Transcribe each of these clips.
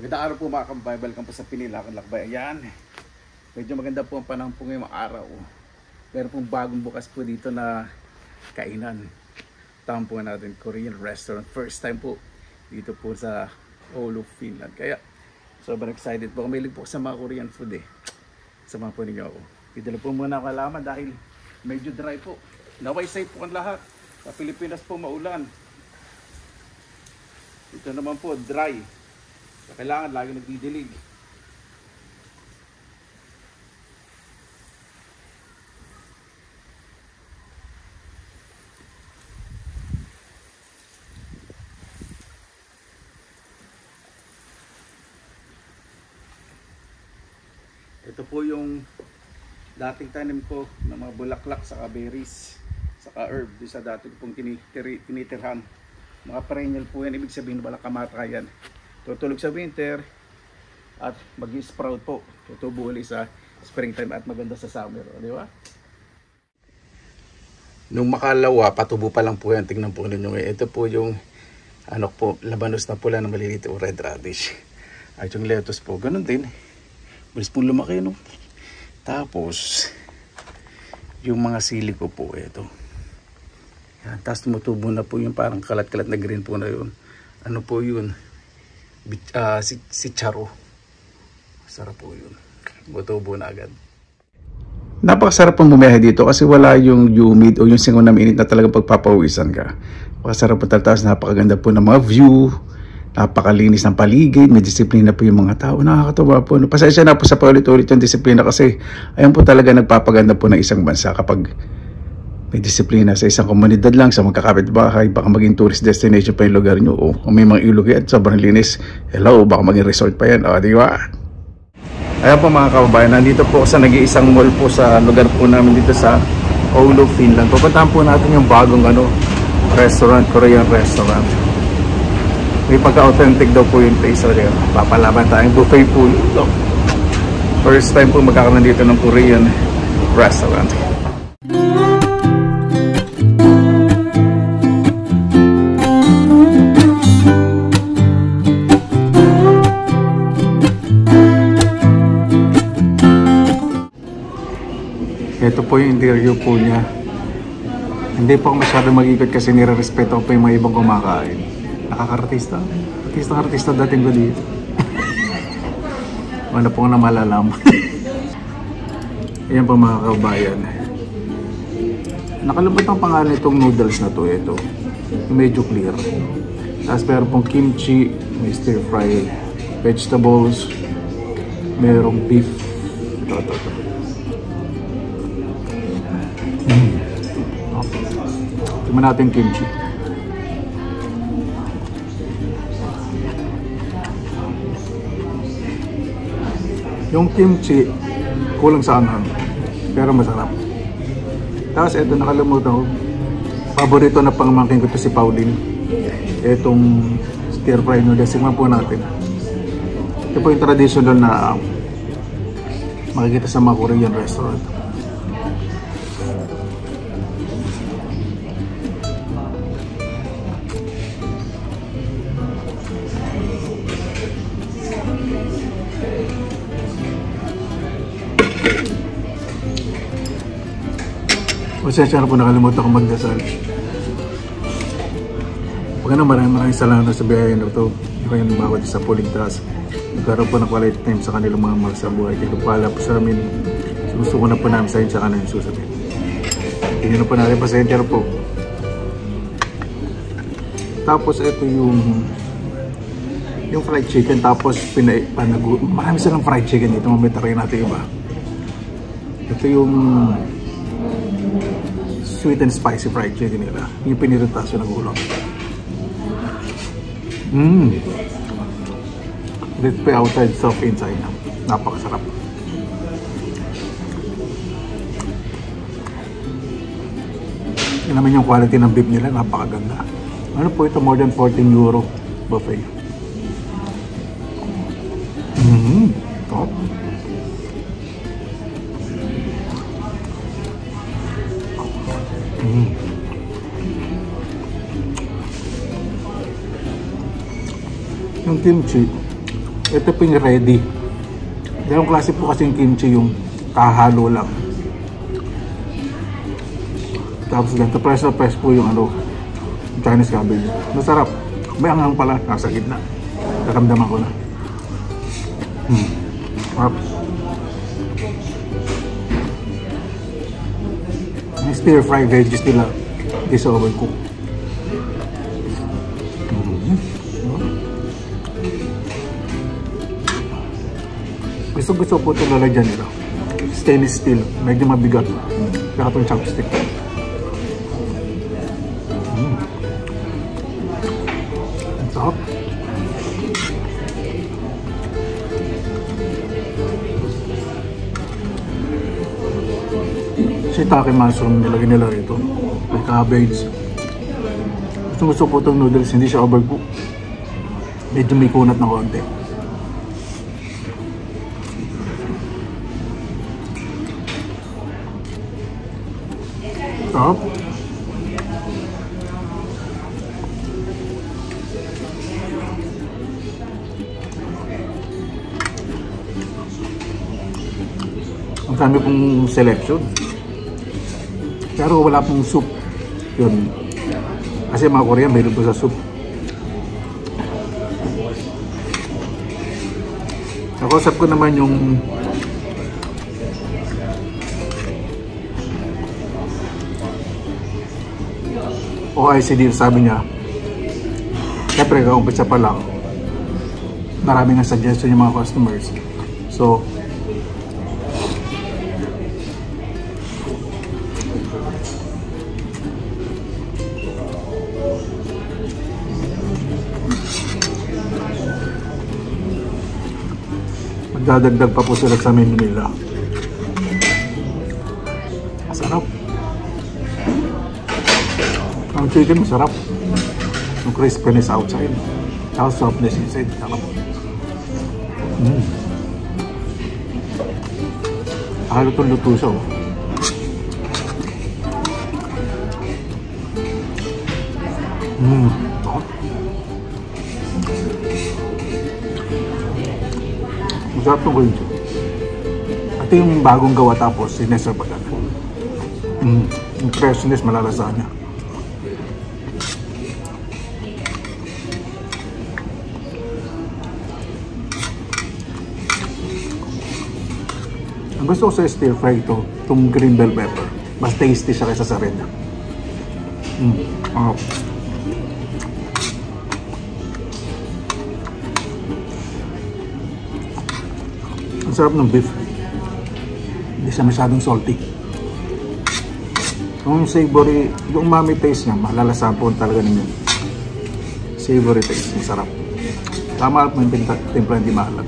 Magandang araw po mga kababayan, welcome po sa Pinilakan Lakbay. Ayan, medyo maganda po ang panahon po ngayong araw. Meron pong bagong bukas po dito na kainan. Tampuan natin, Korean restaurant. First time po dito po sa Oulu, Finland. Kaya sobrang excited po. Kumilig po sa mga Korean food eh. Samahan po ninyo ako. Idala po muna ako alaman dahil medyo dry po. Naway safe po ang lahat. Sa Pilipinas po maulan. Ito naman po dry. Kailangan lagi nagdidilig. Ito po yung dating tanim ko ng mga bulaklak saka berries saka herb doon sa dati ko pong tinitirhan. Mga perennial po yan, ibig sabihin walang kamatayan. Tutulog sa winter at mag-sprout po. Tutubo ulit sa springtime at maganda sa summer, di ba? Nung makalawa, patubo pa lang po yan. Tingnan po ninyo ngayon. Ito po yung ano po, labanos na pula na maliliit o red radish. At yung lettuce po, ganun din. Bilis pong lumaki, no? Tapos, yung mga sili ko po, ito. Yan, tapos tumutubo na po yung parang kalat-kalat na green po na yun. Ano po yun? Si Charo. Sarap po yun. Tutubo na agad. Napakasarap pong bumiyahe dito kasi wala yung humid o yung singaw na mainit na talaga pagpapawisan ka. Napakasarap po talaga. Napakaganda po ng mga view. Napakalinis ng paligid. May disiplina po yung mga tao. Nakakatawa po. Pasensya na po sa paulit-ulit yung disiplina kasi ayan po talaga nagpapaganda po ng isang bansa kapag may disiplina sa isang komunidad lang, sa magkakapit-bahay, baka maging tourist destination pa yung lugar nyo. O kung may mga ilog yan, sobrang linis. Hello, baka maging resort pa yan. O, di ba? Ayan po mga kababayan, nandito po sa nag-iisang mall po sa lugar po namin dito sa Oulu, Finland. Pupuntahan po natin yung bagong restaurant, Korean restaurant. May pagka-authentic daw po yung place. Papalaban tayong buffet po. First time po magkakaroon dito ng Korean restaurant. Ito po yung interior po niya. Hindi po ako masyado mag-ikot kasi nire-respeto ko po yung mga ibang kumakain. Nakaka-artista. Artista dating ko dito. Ano po na malalaman. Ayan po mga kabayan. Nakalimutan ang pangalan itong noodles na to. Ito. Yung medyo clear. Tapos meron pong kimchi, may stir fry, vegetables, merong beef. Ito. Tingnan natin kimchi. Yung kimchi kulang sa anghang pero masarap. Tapos ito nakalimutan ko, paborito na pangmangkin ko to si Pauline, itong stir fry noodles. Tingnan po natin. Ito po yung traditional na makikita sa mga Korean restaurant. Pasensya na po, nakalimutan ko magdasal. Pagka maraming salamat sa biyaya na ito. Yung bawat isa po ligtas. Nagkaroon po ng quality time sa kanilang mga mahal sa buhay. Kaya pala po sa amin, gusto ko na po namin sa inyo sa kanilang susabihin. Hindi na po natin pasensya na po. Tapos ito yung fried chicken. Tapos marami silang fried chicken dito. Mamaya try natin iba. Ito yung sweet and spicy fried chicken nila. Yung pinirutasyon ng ulam. Crispy outside, soft inside. Napakasarap. Yan naman yung quality ng beef nila. Napakaganda. Ano po ito? More than 14 euro buffet. Top. Yung kimchi, Ito po yung ready. Dalawang klase po kasi yung kimchi, yung kahalo lang. Tapos ganito, press na press po yung ano, Chinese cabbage. Masarap. May anghang pala, nasa gitna. Naramdaman ko na. Sarap. Yung stir fried veggies nila, hindi sa overcook. Gusto ko po ito lalagyan nila. Stainless steel, medyo mabigat. Kaya itong chopstick. Ang sarap. Shiitake mushroom nilagay nila rito. May cabbage. Gusto po itong noodles, hindi siya overcook. Medyo may kunat na konti. Sarap. Ang dami pong selection. Pero wala pong soup. Yun. Kasi mga Korean, mayroon po sa soup. Nakausap ko naman yung OICD, sabi niya, siyempre kaumpisa pa lang, maraming ang suggestion yung mga customers. So, magdadagdag pa po sila sa menu nila. Masarap. Ang chicken masarap. Yung crispiness outside. Tsaka softness inside. Sarap. Halutong luto siya. Masarap itong kimchi. Ito yung bagong gawa tapos sineserve agad. Yung freshness malalasa niya. Ang gusto ko sa stir fry ito, itong green bell pepper. Mas tasty siya kaysa sa red. Ang sarap ng beef. Hindi siya masyadong salty. Yung savory, yung umami taste niya, malalasahan po talaga ninyo. Savory taste, masarap. Tama at may timpla hindi maalat.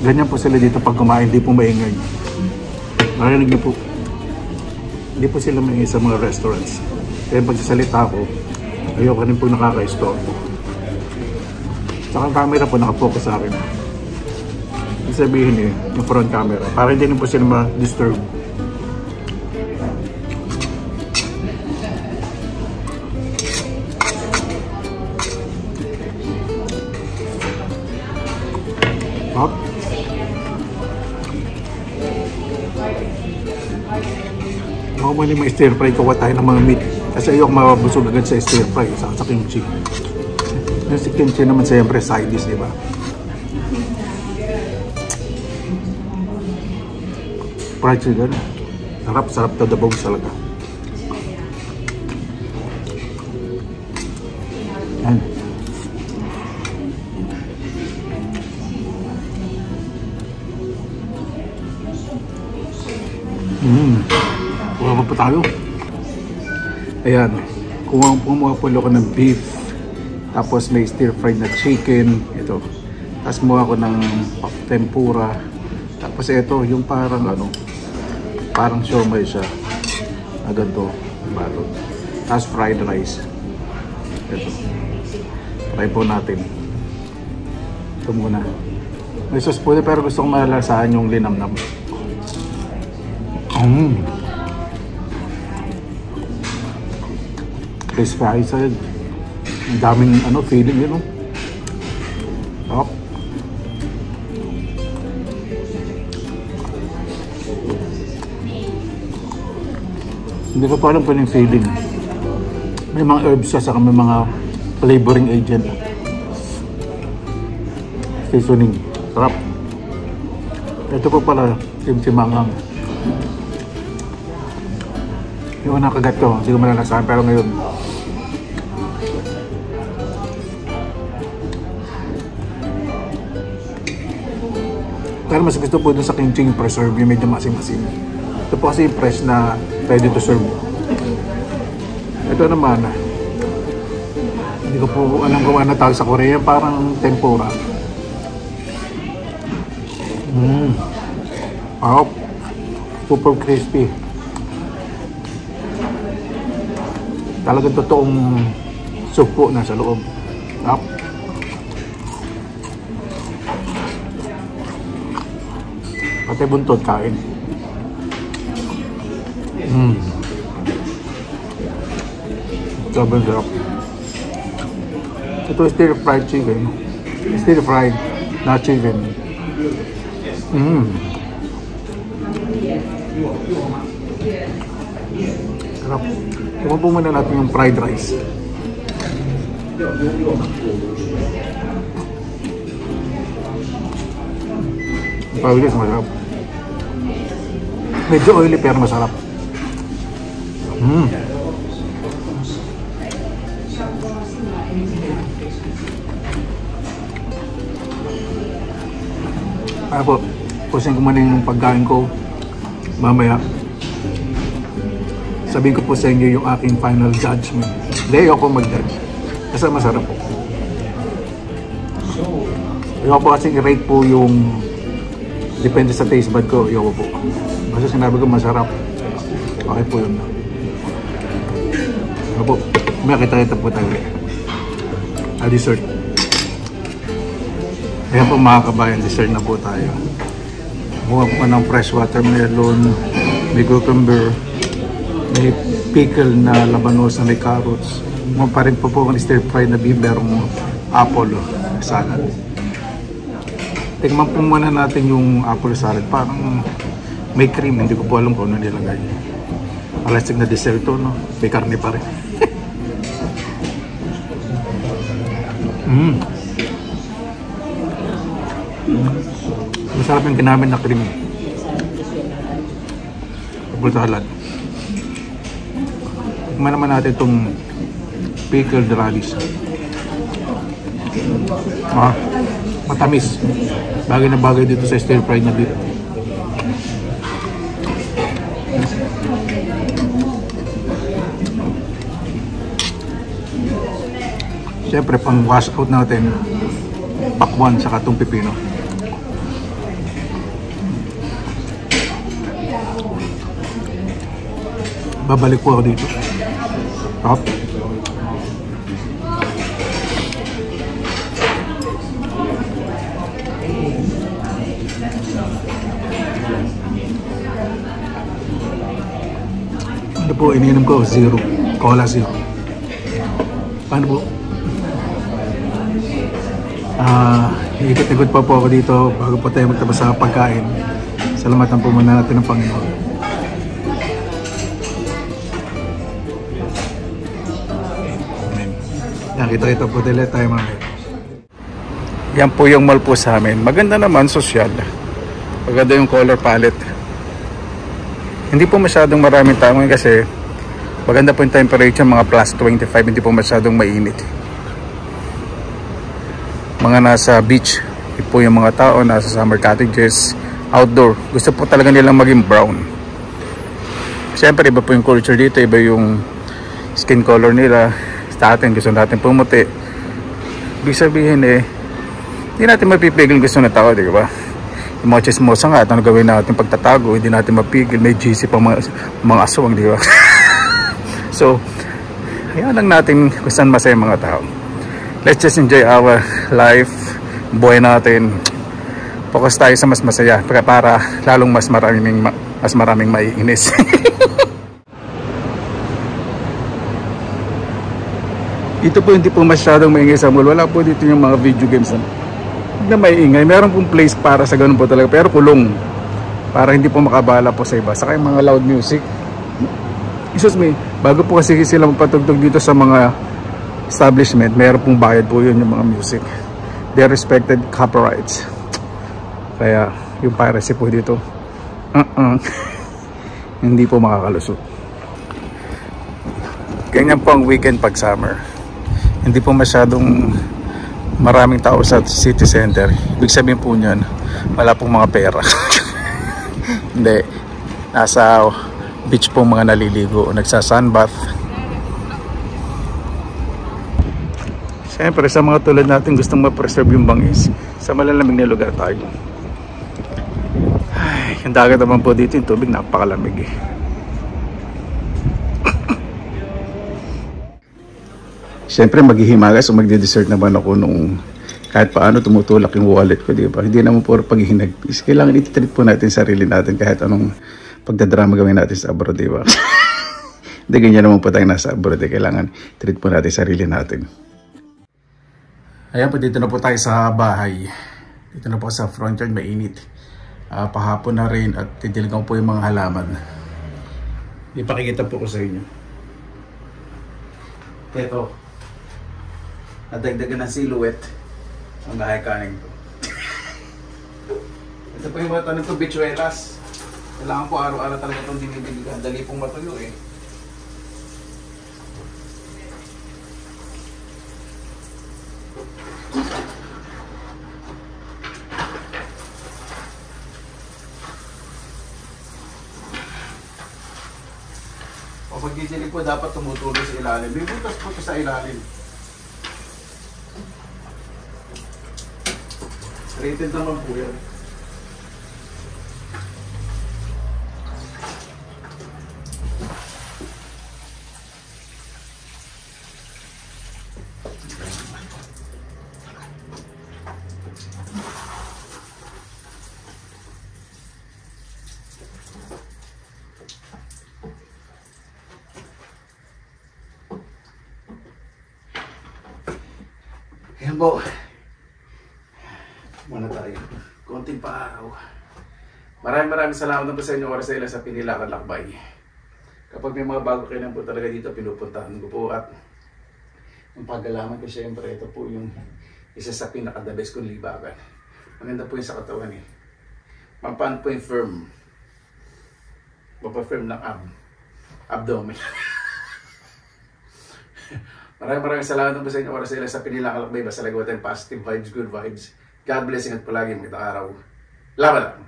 Ganyan po sila dito pag kumain, hindi po maingay. Narinig niyo po, hindi po sila maingay sa mga restaurants. Kaya pagsasalita ko, ayoko rin po nakaka-store. Tsaka ang camera po nakapokus sa akin. Ibig sabihin yung front camera, para hindi rin po sila ma-disturb. Hop. Ako man yung may stir fry, kuha tayo ng mga meat. Kasi ayoko mabusog agad sa stir fry, sa kimchi. Yung si kimchi naman siyempre side dish, di ba? Fried chicken. Sarap to the bones talaga. Yan. Kuha pa tayo. Ayan. Kumuha po ako ng beef. Tapos may stir fried na chicken. Ito. Tapos kumuha ko ng tempura. Tapos ito, yung parang ano, parang siomai siya. Na ganito. Balot. Tapos fried rice. Ito. Try po natin. Ito muna. May sauce po pero gusto kong malalasaan yung linamnam. Crispy side. Ang daming feeling yun. Oh. Hindi ko pa alam kung yung feeling. May mga herbs siya, saka may mga flavoring agent. Seasoning. Sarap. Ito po pala, simsimangang. Yung unang kagat ko, hindi ko malalasahan, pero ngayon, pero mas gusto po dun sa kimchi yung preserve, yung medyo masim-masim. Ito po kasi yung fresh na ready to serve. Ito naman, hindi ko po alam kung ano tawag sa Korea, parang tempura. Wow, super crispy. Talagang totoong soup po nasa loob. Wow. Pati buntot kain. Sobrang sarap. Ito stir fried chicken. Stir fried, not chicken. Sarap. Tingnan po muna natin yung fried rice. Fried rice masarap. Medyo oily pero masarap. Kaya po, pusin ko muna yung pagkain ko. Mamaya, sabihin ko po sa inyo yung aking final judgment. Hindi, ayoko mag-judge. Kasi masarap po. Ayoko po kasi i-rate po yung depende sa taste bud ko. Ayoko po. Basta sinabi ko masarap. Okay po yun. Ayoko po. May kita-kita po tayo. Dessert. Ayan po mga kabayan, dessert na po tayo. Buha po ng fresh watermelon, may cucumber, may pickle na labanos na may carrots. Mga pa rin po ang stir fry na biberong apple salad. Tingnan po muna natin yung apple salad. Parang may cream, hindi ko po alam kung ano nilagay. Alastig na dessert to, no? May karne pa rin. Masarap yung ginamit na cream. Apple salad. Tignan naman natin itong pickled radish. Matamis. Bagay na bagay dito sa stir fried na beef. Siyempre pang wash out natin, pakwan saka itong pipino. Babalik po ako dito. Top. Ano po, iniinom ko? Zero. Cola zero. Paano po? Ikot-ikot pa po ako dito bago po tayo magtabas sa pagkain. Salamatan po muna natin ng Panginoon. Amen. Yan, kita-kita po tayo mamaya. Yan po yung mall po sa amin. Maganda naman, sosyal. Maganda yung color palette. Hindi po masyadong maraming tao ngayon kasi maganda po yung temperature, mga plus 25, hindi po masyadong mainit. Mga nasa beach po yung mga tao, nasa summer cottages, outdoor. Gusto po talaga nilang maging brown. Siyempre iba po yung culture dito, iba yung skin color nila. Sa atin, gusto natin pumuti. Ibig sabihin hindi natin mapipigil gusto na tao, di ba? Yung mga chismosa nga, ano gawin natin pagtatago, hindi natin mapigil. May GC pang mga aswang, di ba? So, hayaan lang natin kung saan masaya mga tao. let's just enjoy our life, buhay natin. Focus tayo sa mas masaya para lalong mas maraming maiinis. Ito po hindi po masyadong maingay sa mall. Wala po dito yung mga video games na maiingay. Meron pong place para sa ganun po talaga, pero kulong para hindi po makabala po sa iba. Saka yung mga loud music. Excuse me, bago po kasi sila magpatugtog dito sa mga establishment, meron pong bayad po yun yung mga music. They respected copyrights. Kaya yung piracy po dito hindi po makakalusot. Ganyan po ang weekend pag summer. Hindi po masyadong maraming tao sa city center. Ibig sabihin po niyan, wala pong mga pera. Hindi, nasa beach po mga naliligo, nagsa-sunbath. Siyempre sa mga tulad natin gustong ma-preserve yung bangis, sa malalamig na lugar tayo. Ay, yung dagat naman po dito, yung tubig napakalamig eh. Siyempre maghihimagas o magde-dessert naman ako nung kahit paano tumutulak yung wallet ko, di ba? Hindi naman po paghihinagpis. Kailangan i-treat po natin sarili natin kahit anong pagdadrama gawin natin sa abroad, di ba? Hindi ganyan naman po tayo nasa abroad. Kailangan treat po natin sarili natin. Ayan po, dito na po tayo sa bahay. Dito na po sa front yard, mainit. Pahapon na rin at titiligan po yung mga halaman. Ipakikita po ko sa inyo. Ito. Nadagdagan ng silhouette ang bahay kanin ko. Ito po yung mga tanong ko, bichuelas. Kailangan po araw-araw talaga itong dinidigan. Dali pong matuyo eh. O pag didilig po dapat tumutuloy sa ilalim. May butas po ito sa ilalim. Rated naman po yan. Ayan po. Muna tayo. Konting paaraw. Maraming salamat na po sa inyo oras sa sa Pinilakan Lakbay. Kapag may mga bago kayo na po talaga dito, pinupuntahan ko po. At yung paggalaman ko syempre, ito po yung isa sa pinaka-the best kong libakan. Maganda po yung sa katawan eh. Mapan po yung firm. Mapafirm ng abdomen. Maraming salamat po sa inyo oras sa Pinilakan Lakbay. Basta lagawa tayong positive vibes, good vibes. God bless, ingat palagi, magandang araw. Laban lang!